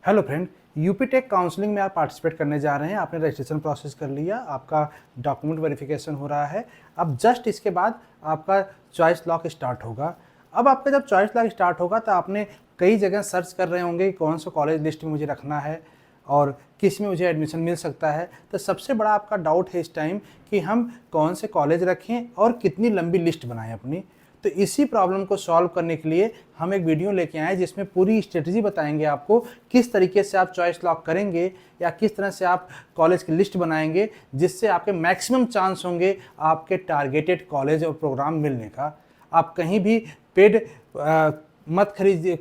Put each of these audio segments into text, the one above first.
Hello friend, UP tech counselling में आप participate करने जा रहे हैं। आपने रजिस्ट्रेशन प्रोसेस कर लिया, आपका डॉक्यूमेंट वेरिफिकेशन हो रहा है। अब जस्ट इसके बाद आपका चॉइस लॉक स्टार्ट होगा। अब आपका जब चॉइस लॉक स्टार्ट होगा तो आपने कई जगह सर्च कर रहे होंगे कि कौन सा कॉलेज लिस्ट में मुझे रखना है और किस में मुझे एडमिशन मिल सकता है। तो सबसे बड़ा आपका डाउट है इस टाइम कि हम कौन से कॉलेज रखें और कितनी लंबी लिस्ट बनाएं अपनी। तो इसी प्रॉब्लम को सॉल्व करने के लिए हम एक वीडियो लेके आए जिसमें पूरी स्ट्रेटजी बताएंगे आपको किस तरीके से आप चॉइस लॉक करेंगे या किस तरह से आप कॉलेज की लिस्ट बनाएंगे जिससे आपके मैक्सिमम चांस होंगे आपके टारगेटेड कॉलेज और प्रोग्राम मिलने का। आप कहीं भी पेड मत खरीदिए,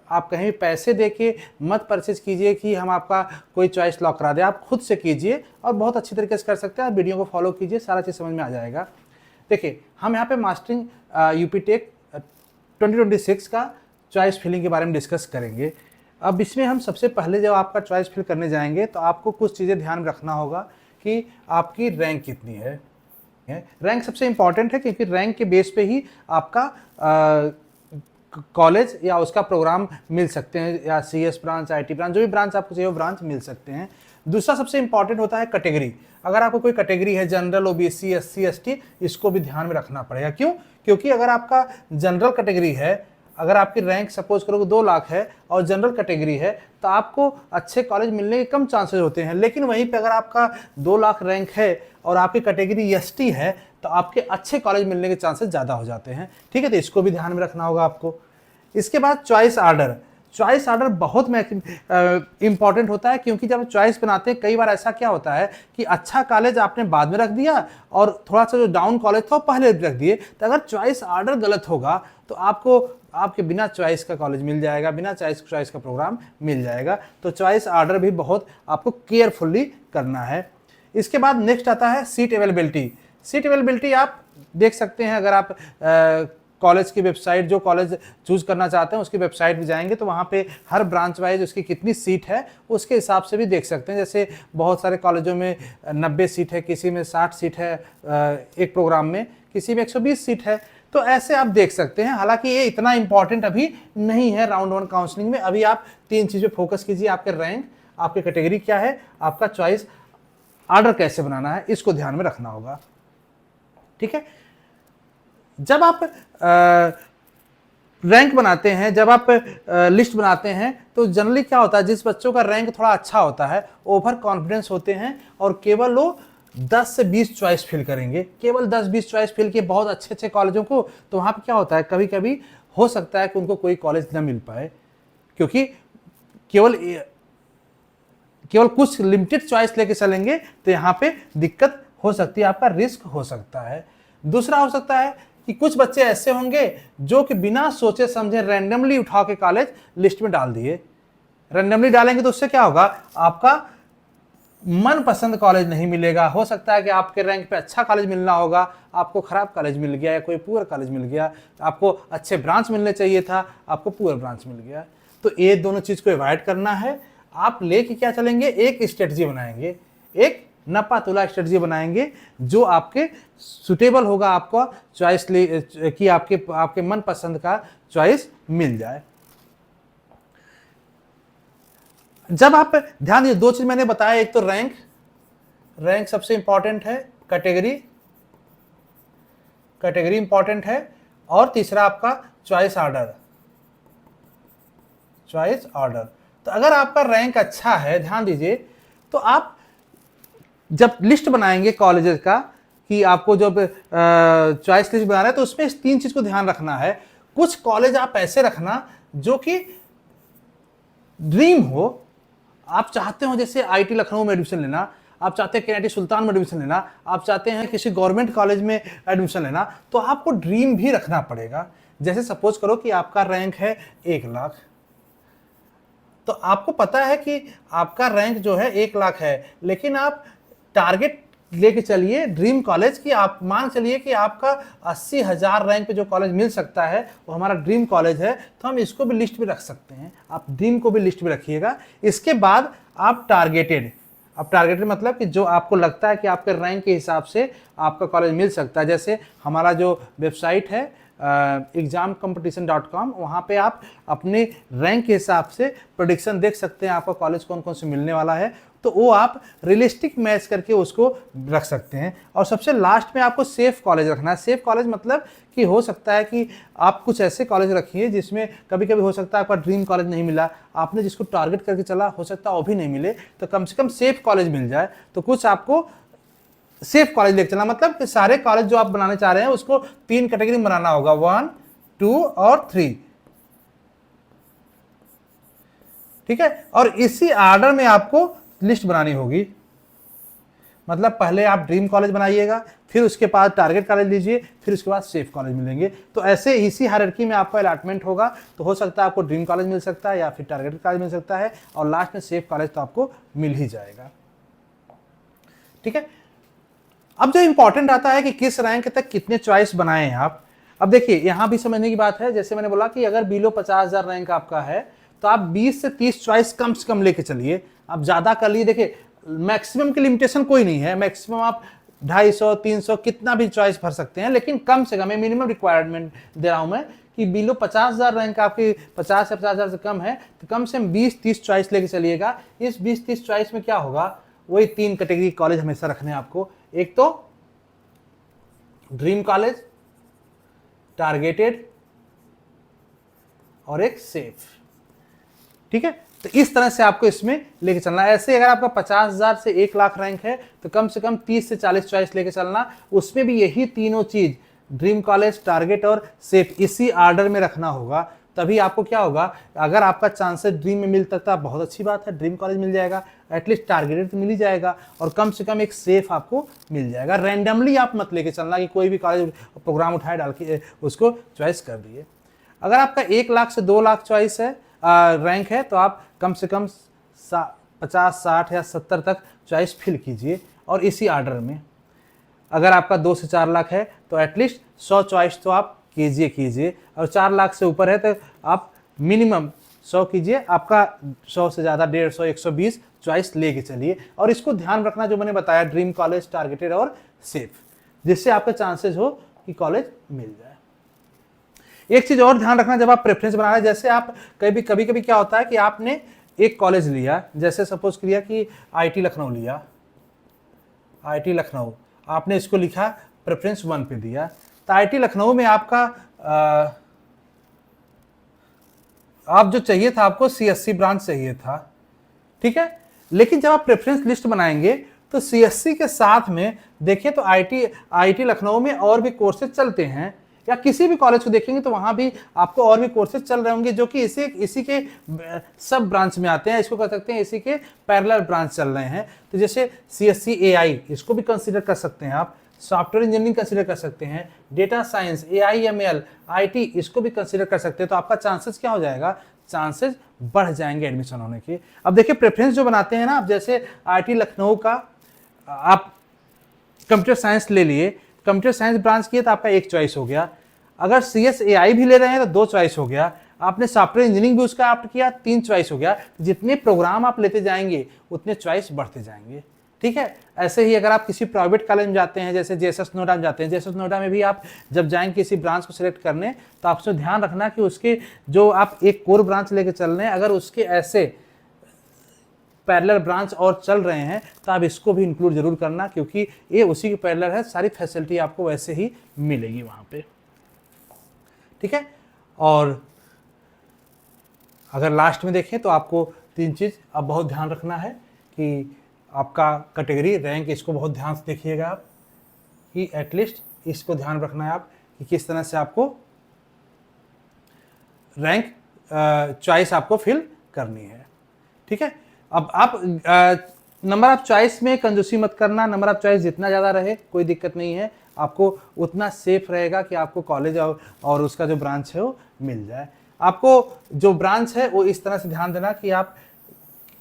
आप कहीं पैसे देके मत परचेज कीजिए कि हम आपका कोई चॉइस लॉक करा दें। आप खुद से कीजिए और बहुत अच्छी तरीके से कर सकते हैं। आप वीडियो को फॉलो कीजिए, सारा चीज़ समझ में आ जाएगा। देखिए, हम यहाँ पे मास्टरिंग यूपी टेक 2026 का चॉइस फिलिंग के बारे में डिस्कस करेंगे। अब इसमें हम सबसे पहले जब आपका चॉइस फिल करने जाएंगे तो आपको कुछ चीज़ें ध्यान में रखना होगा कि आपकी रैंक कितनी है। रैंक सबसे इंपॉर्टेंट है क्योंकि रैंक के बेस पे ही आपका कॉलेज या उसका प्रोग्राम मिल सकते हैं, या CS ब्रांच, IT ब्रांच, जो भी ब्रांच आपको चाहिए वो ब्रांच मिल सकते हैं। दूसरा सबसे इंपॉर्टेंट होता है कैटेगरी। अगर आपको कोई कैटेगरी है, जनरल, OBC, SC, ST, इसको भी ध्यान में रखना पड़ेगा। क्यों? क्योंकि अगर आपका जनरल कैटेगरी है, अगर आपकी रैंक सपोज करो 2 लाख है और जनरल कैटेगरी है तो आपको अच्छे कॉलेज मिलने के कम चांसेस होते हैं। लेकिन वहीं पे अगर आपका 2 लाख रैंक है और आपकी कैटेगरी ST है तो आपके अच्छे कॉलेज मिलने के चांसेस ज़्यादा हो जाते हैं। ठीक है, तो इसको भी ध्यान में रखना होगा आपको। इसके बाद चॉइस आर्डर। चॉइस आर्डर बहुत इंपॉर्टेंट होता है क्योंकि जब चॉइस बनाते हैं कई बार ऐसा क्या होता है कि अच्छा कॉलेज आपने बाद में रख दिया और थोड़ा सा जो डाउन कॉलेज था वो पहले रख दिए। तो अगर चॉइस आर्डर गलत होगा तो आपको आपके बिना चॉइस का कॉलेज मिल जाएगा, बिना चॉइस का प्रोग्राम मिल जाएगा। तो चॉइस आर्डर भी बहुत आपको केयरफुली करना है। इसके बाद नेक्स्ट आता है सीट अवेलेबिलिटी। सीट अवेलेबिलिटी आप देख सकते हैं, अगर आप कॉलेज की वेबसाइट, जो कॉलेज चूज़ करना चाहते हैं उसकी वेबसाइट पे जाएंगे तो वहाँ पे हर ब्रांच वाइज उसकी कितनी सीट है उसके हिसाब से भी देख सकते हैं। जैसे बहुत सारे कॉलेजों में 90 सीट है, किसी में 60 सीट है एक प्रोग्राम में, किसी में 120 सीट है। तो ऐसे आप देख सकते हैं। हालांकि ये इतना इंपॉर्टेंट अभी नहीं है राउंड 1 काउंसलिंग में। अभी आप 3 चीज़ पे फोकस कीजिए, आपके रैंक, आपकी कैटेगरी क्या है, आपका चॉइस आर्डर कैसे बनाना है, इसको ध्यान में रखना होगा। ठीक है, जब आप रैंक बनाते हैं, जब आप लिस्ट बनाते हैं तो जनरली क्या होता है, जिस बच्चों का रैंक थोड़ा अच्छा होता है, ओवर कॉन्फिडेंस होते हैं और केवल वो 10 से 20 चॉइस फिल करेंगे, केवल 10-20 चॉइस फिल किए बहुत अच्छे अच्छे कॉलेजों को। तो वहाँ पे क्या होता है, कभी कभी हो सकता है कि उनको कोई कॉलेज न मिल पाए क्योंकि केवल कुछ लिमिटेड चॉइस लेके चलेंगे तो यहाँ पे दिक्कत हो सकती है, आपका रिस्क हो सकता है। दूसरा हो सकता है कि कुछ बच्चे ऐसे होंगे जो कि बिना सोचे समझे रैंडमली उठा के कॉलेज लिस्ट में डाल दिए। रैंडमली डालेंगे तो उससे क्या होगा, आपका मनपसंद कॉलेज नहीं मिलेगा। हो सकता है कि आपके रैंक पे अच्छा कॉलेज मिलना होगा, आपको खराब कॉलेज मिल गया या कोई पुअर कॉलेज मिल गया। आपको अच्छे ब्रांच मिलने चाहिए था, आपको पुअर ब्रांच मिल गया। तो ये दोनों चीज को अवॉइड करना है। आप लेके क्या चलेंगे, एक स्ट्रेटजी बनाएंगे, एक नपा तुला स्ट्रेटजी बनाएंगे जो आपके सुटेबल होगा, आपका चॉइस कि आपके मनपसंद का चॉइस मिल जाए। जब आप ध्यान दीजिए, 2 चीज मैंने बताया, एक तो रैंक सबसे इंपॉर्टेंट है, कैटेगरी इंपॉर्टेंट है, और तीसरा आपका चॉइस आर्डर। तो अगर आपका रैंक अच्छा है, ध्यान दीजिए, तो आप जब लिस्ट बनाएंगे कॉलेजेस का कि आपको जब चॉइस लिस्ट बना रहे हैं तो उसमें इस 3 चीज को ध्यान रखना है। कुछ कॉलेज आप ऐसे रखना जो कि ड्रीम हो, आप चाहते हो जैसे IIT लखनऊ में एडमिशन लेना, आप चाहते हैं KIT सुल्तान में एडमिशन लेना, आप चाहते हैं किसी गवर्नमेंट कॉलेज में एडमिशन लेना, तो आपको ड्रीम भी रखना पड़ेगा। जैसे सपोज करो कि आपका रैंक है 1 लाख, तो आपको पता है कि आपका रैंक जो है 1 लाख है, लेकिन आप टारगेट लेके चलिए ड्रीम कॉलेज की। आप मान चलिए कि आपका 80,000 रैंक पे जो कॉलेज मिल सकता है वो हमारा ड्रीम कॉलेज है, तो हम इसको भी लिस्ट में रख सकते हैं। आप ड्रीम को भी लिस्ट में रखिएगा। इसके बाद आप टारगेटेड मतलब कि जो आपको लगता है कि आपके रैंक के हिसाब से आपका कॉलेज मिल सकता है। जैसे हमारा जो वेबसाइट है examcompetition.com, वहाँ पे आप अपने रैंक के हिसाब से प्रेडिक्शन देख सकते हैं आपका कॉलेज कौन कौन से मिलने वाला है, तो वो आप रियलिस्टिक मैच करके उसको रख सकते हैं। और सबसे लास्ट में आपको सेफ कॉलेज रखना है। सेफ कॉलेज मतलब कि हो सकता है कि आप कुछ ऐसे कॉलेज रखिए जिसमें कभी कभी हो सकता है आपका ड्रीम कॉलेज नहीं मिला, आपने जिसको टारगेट करके चला हो सकता है वो भी नहीं मिले, तो कम से कम सेफ कॉलेज मिल जाए। तो कुछ आपको सेफ कॉलेज लेकर चलना, मतलब कि सारे कॉलेज जो आप बनाने चाह रहे हैं उसको 3 कैटेगरी में बनाना होगा, 1, 2 और 3, ठीक है। और इसी ऑर्डर में आपको लिस्ट बनानी होगी, मतलब पहले आप ड्रीम कॉलेज बनाइएगा, फिर उसके बाद टारगेट कॉलेज लीजिए, फिर उसके बाद सेफ कॉलेज मिलेंगे। तो ऐसे इसी हायरार्की में आपका अलॉटमेंट होगा। तो हो सकता है आपको ड्रीम कॉलेज मिल सकता है या फिर टारगेट कॉलेज मिल सकता है, और लास्ट में सेफ कॉलेज तो आपको मिल ही जाएगा, ठीक है। अब जो इंपॉर्टेंट आता है कि किस रैंक तक कितने चॉइस बनाए हैं आप। अब देखिए यहां भी समझने की बात है, जैसे मैंने बोला कि अगर बिलो 50,000 रैंक आपका है तो आप 20 से 30 चॉइस कम से कम लेके चलिए। आप ज्यादा कर लिए, देखिए मैक्सिमम की लिमिटेशन कोई नहीं है, मैक्सिमम आप 250, 300 कितना भी चॉइस भर सकते हैं, लेकिन कम से कम मिनिमम रिक्वायरमेंट दे रहा हूं मैं कि बिलो 50,000 रैंक आपकी 50 से 50,000 से कम है तो कम से कम 20-30 चॉइस लेके चलिएगा। इस 20-30 चॉइस में क्या होगा, वही 3 कैटेगरी कॉलेज हमेशा रखने हैं आपको, एक तो ड्रीम कॉलेज, टारगेटेड और एक सेफ, ठीक है। तो इस तरह से आपको इसमें लेके चलना है। ऐसे अगर आपका 50,000 से 1 लाख रैंक है तो कम से कम 30 से 40 चॉइस लेके चलना, उसमें भी यही तीनों चीज ड्रीम कॉलेज, टारगेट और सेफ इसी ऑर्डर में रखना होगा। तभी आपको क्या होगा, अगर आपका चांसेस ड्रीम में मिल सकता है बहुत अच्छी बात है, ड्रीम कॉलेज मिल जाएगा, एटलीस्ट टारगेटेड तो मिल ही जाएगा, और कम से कम एक सेफ आपको मिल जाएगा। रैंडमली आप मत लेके चलना कि कोई भी कॉलेज प्रोग्राम उठाए डाल के उसको चॉइस कर दिए। अगर आपका 1 लाख से 2 लाख चॉइस है रैंक है तो आप कम से कम 50, 60 या 70 तक चॉइस फिल कीजिए, और इसी ऑर्डर में। अगर आपका 2 से 4 लाख है तो एटलीस्ट 100 चॉइस तो आप कीजिए, और 4 लाख से ऊपर है तो आप मिनिमम 100 कीजिए। आपका 100 से ज़्यादा 150, 120 चॉइस लेके चलिए। और इसको ध्यान रखना जो मैंने बताया, ड्रीम कॉलेज, टारगेटेड और सेफ, जिससे आपके चांसेस हो कि कॉलेज मिल जाए। एक चीज़ और ध्यान रखना जब आप प्रेफरेंस बना रहे हैं, जैसे आप कभी कभी क्या होता है कि आपने एक कॉलेज लिया, जैसे सपोज किया कि आईटी लखनऊ लिया, आईटी लखनऊ आपने इसको लिखा प्रेफरेंस 1 पे दिया, तो आईटी लखनऊ में आपका आप जो चाहिए था आपको सीएससी ब्रांच चाहिए था, ठीक है। लेकिन जब आप प्रेफरेंस लिस्ट बनाएंगे तो सीएससी के साथ में देखिए तो आईटी लखनऊ में और भी कोर्सेज चलते हैं, या किसी भी कॉलेज को देखेंगे तो वहां भी आपको और भी कोर्सेज चल रहे होंगे जो कि इसी के सब ब्रांच में आते हैं, इसको कह सकते हैं इसी के पैरेलल ब्रांच चल रहे हैं। तो जैसे सीएससी एआई, इसको भी कंसीडर कर सकते हैं आप, सॉफ्टवेयर इंजीनियरिंग कंसीडर कर सकते हैं, डेटा साइंस, एआईएमएल, आईटी, इसको भी कंसीडर कर सकते हैं। तो आपका चांसेस क्या हो जाएगा, चांसेस बढ़ जाएंगे एडमिशन होने के। अब देखिए प्रेफरेंस जो बनाते हैं ना, अब जैसे आईटी लखनऊ का आप कंप्यूटर साइंस ले लिए, कंप्यूटर साइंस ब्रांच किए तो आपका एक चॉइस हो गया। अगर सीएसएआई भी ले रहे हैं तो 2 चॉइस हो गया। आपने सॉफ्टवेयर इंजीनियरिंग भी उसका ऑप्ट किया, 3 चॉइस हो गया। जितने प्रोग्राम आप लेते जाएंगे उतने चॉइस बढ़ते जाएंगे, ठीक है। ऐसे ही अगर आप किसी प्राइवेट कॉलेज में जाते हैं, जैसे जेएसएस नोएडा में जाते हैं, जेएसएस नोएडा में भी आप जब जाएंगे किसी ब्रांच को सिलेक्ट करने तो आपसे ध्यान रखना कि उसके जो आप एक कोर ब्रांच लेके चल रहे हैं, अगर उसके ऐसे पैरेलल ब्रांच और चल रहे हैं तो आप इसको भी इंक्लूड जरूर करना, क्योंकि ये उसी के पैरेलल है, सारी फैसिलिटी आपको वैसे ही मिलेगी वहाँ पे, ठीक है। और अगर लास्ट में देखें तो आपको 3 चीज़ अब बहुत ध्यान रखना है कि आपका कैटेगरी रैंक, इसको बहुत ध्यान से देखिएगा आप कि एटलीस्ट इसको ध्यान रखना है आप कि किस तरह से आपको रैंक चॉइस आपको फिल करनी है, ठीक है। अब आप नंबर ऑफ चॉइस में कंजूसी मत करना, नंबर ऑफ चॉइस जितना ज़्यादा रहे कोई दिक्कत नहीं है, आपको उतना सेफ रहेगा कि आपको कॉलेज और उसका जो ब्रांच है वो मिल जाए। आपको जो ब्रांच है वो इस तरह से ध्यान देना कि आप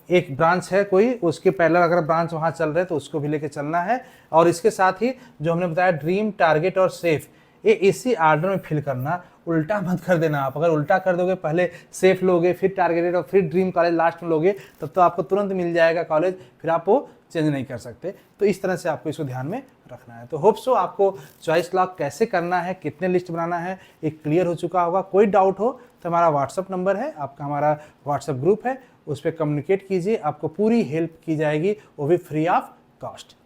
एक ब्रांच है कोई, उसके पैरेलल अगर ब्रांच वहाँ चल रहे तो उसको भी लेके चलना है, और इसके साथ ही जो हमने बताया ड्रीम, टारगेट और सेफ, ये इसी ऑर्डर में फिल करना, उल्टा मत कर देना। आप अगर उल्टा कर दोगे, पहले सेफ लोगे, फिर टारगेटेड और फिर ड्रीम कॉलेज लास्ट में लोगे, तब तो आपको तुरंत मिल जाएगा कॉलेज, फिर आप वो चेंज नहीं कर सकते। तो इस तरह से आपको इसको ध्यान में रखना है। तो होप सो आपको चॉइस लॉक कैसे करना है, कितने लिस्ट बनाना है, एक क्लियर हो चुका होगा। कोई डाउट हो तो हमारा व्हाट्सअप नंबर है, आपका हमारा व्हाट्सअप ग्रुप है, उस पर कम्युनिकेट कीजिए, आपको पूरी हेल्प की जाएगी, वो भी फ्री ऑफ कॉस्ट।